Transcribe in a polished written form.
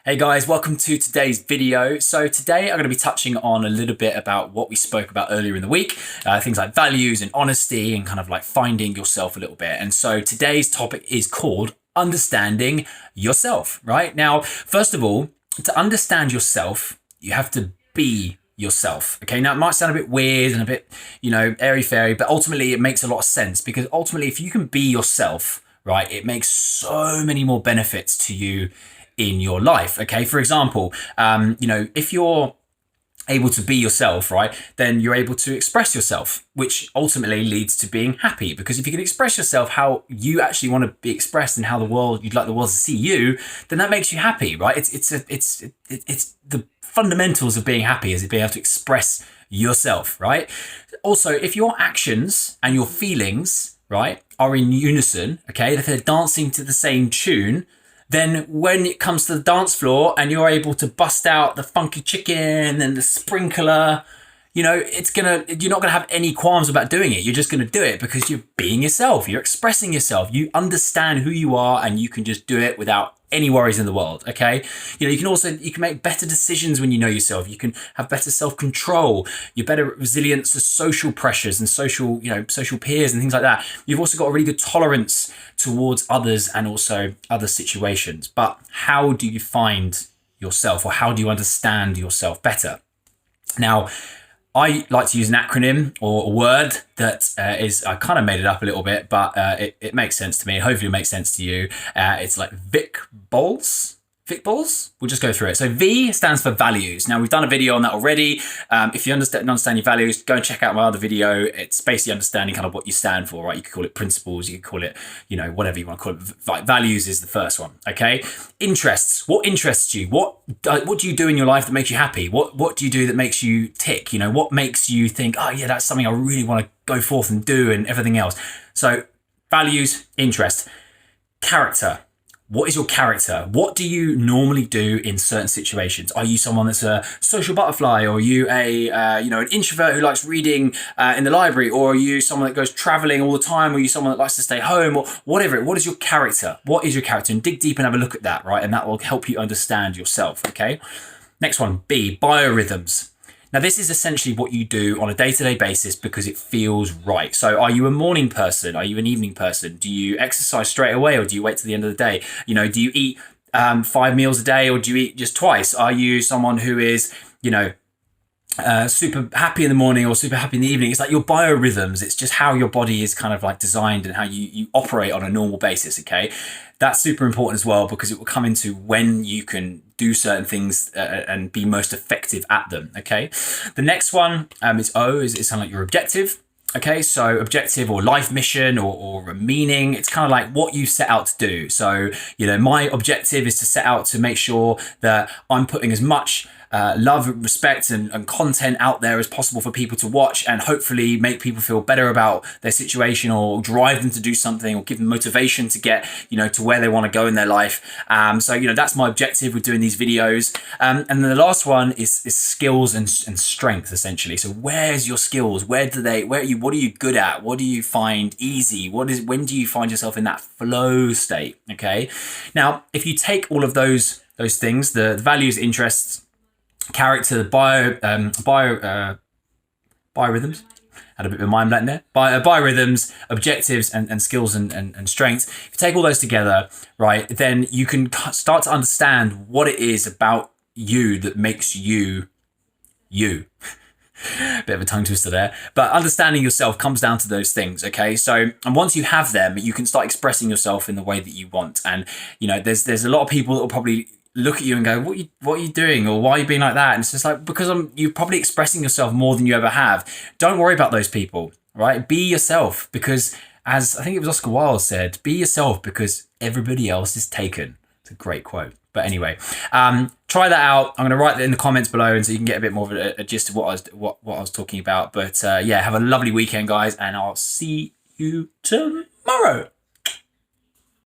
Hey guys, welcome to today's video. So today I'm going to be touching on a little bit about what we spoke about earlier in the week, things like values and honesty and kind of like finding yourself a little bit. And so today's topic is called understanding yourself, right? Now, first of all, to understand yourself, you have to be yourself. Okay, now it might sound a bit weird and a bit, airy-fairy, but ultimately it makes a lot of sense because ultimately if you can be yourself, right, it makes so many more benefits to you in your life. Okay, for example, if you're able to be yourself, right, then you're able to express yourself, which ultimately leads to being happy. Because if you can express yourself how you actually want to be expressed and how you'd like the world to see you, then that makes you happy, right? It's the fundamentals of being happy is being able to express yourself, right? Also, if your actions and your feelings, right, are in unison, okay, if they're dancing to the same tune, then when it comes to the dance floor and you're able to bust out the funky chicken and the sprinkler, you're not gonna have any qualms about doing it. You're just gonna do it because you're being yourself. You're expressing yourself. You understand who you are and you can just do it without any worries in the world. Okay. You can make better decisions when you know yourself. You can have better self-control. You're better resilient to social pressures and social peers and things like that. You've also got a really good tolerance towards others and also other situations. But how do you find yourself, or how do you understand yourself better? Now, I like to use an acronym or a word that I kind of made it up a little bit, but it makes sense to me. Hopefully it makes sense to you. It's like Vic Balls. We'll just go through it. So V stands for values. Now we've done a video on that already. If you understand your values, go and check out my other video. It's basically understanding kind of what you stand for, right? You could call it principles. You could call it, whatever you want to call it. Values is the first one. Okay. Interests. What interests you? What do you do in your life that makes you happy? What do you do that makes you tick? What makes you think, oh yeah, that's something I really want to go forth and do, and everything else. So values, interest, character. What is your character? What do you normally do in certain situations? Are you someone that's a social butterfly, or are you an introvert who likes reading in the library, or are you someone that goes traveling all the time, or are you someone that likes to stay home, or whatever? What is your character? What is your character? And dig deep and have a look at that, right? And that will help you understand yourself, okay? Next one, B, biorhythms. Now, this is essentially what you do on a day-to-day basis because it feels right. So are you a morning person? Are you an evening person? Do you exercise straight away, or do you wait till the end of the day? Do you eat 5 meals a day, or do you eat just twice? Are you someone who is, super happy in the morning or super happy in the evening? It's like your biorhythms. It's just how your body is kind of like designed and how you operate on a normal basis, okay? That's super important as well because it will come into when you can do certain things and be most effective at them, okay? The next one is O, is kind of like your objective. Okay, so objective or life mission or a meaning, it's kind of like what you set out to do. So, my objective is to set out to make sure that I'm putting as much love, respect and content out there as possible for people to watch, and hopefully make people feel better about their situation, or drive them to do something, or give them motivation to get, to where they want to go in their life. So, that's my objective with doing these videos. And then the last one is skills and strength, essentially. So where's your skills? What are you good at? What do you find easy? When do you find yourself in that flow state? Okay. Now, if you take all of those things, the values, interests, character, biorhythms, had a bit of a mind blank there, biorhythms, objectives and skills and strengths. If you take all those together, right, then you can start to understand what it is about you that makes you you. Bit of a tongue twister there, but understanding yourself comes down to those things. Okay, so and once you have them, you can start expressing yourself in the way that you want. And there's a lot of people that will probably look at you and go, what are you doing, or why are you being like that? And it's just like, because you're probably expressing yourself more than you ever have. Don't worry about those people, right? Be yourself, because as I think it was Oscar Wilde said, be yourself because everybody else is taken. It's a great quote. But anyway, try that out. I'm going to write that in the comments below, and so you can get a bit more of a gist of what I was talking about. But yeah, have a lovely weekend, guys, and I'll see you tomorrow.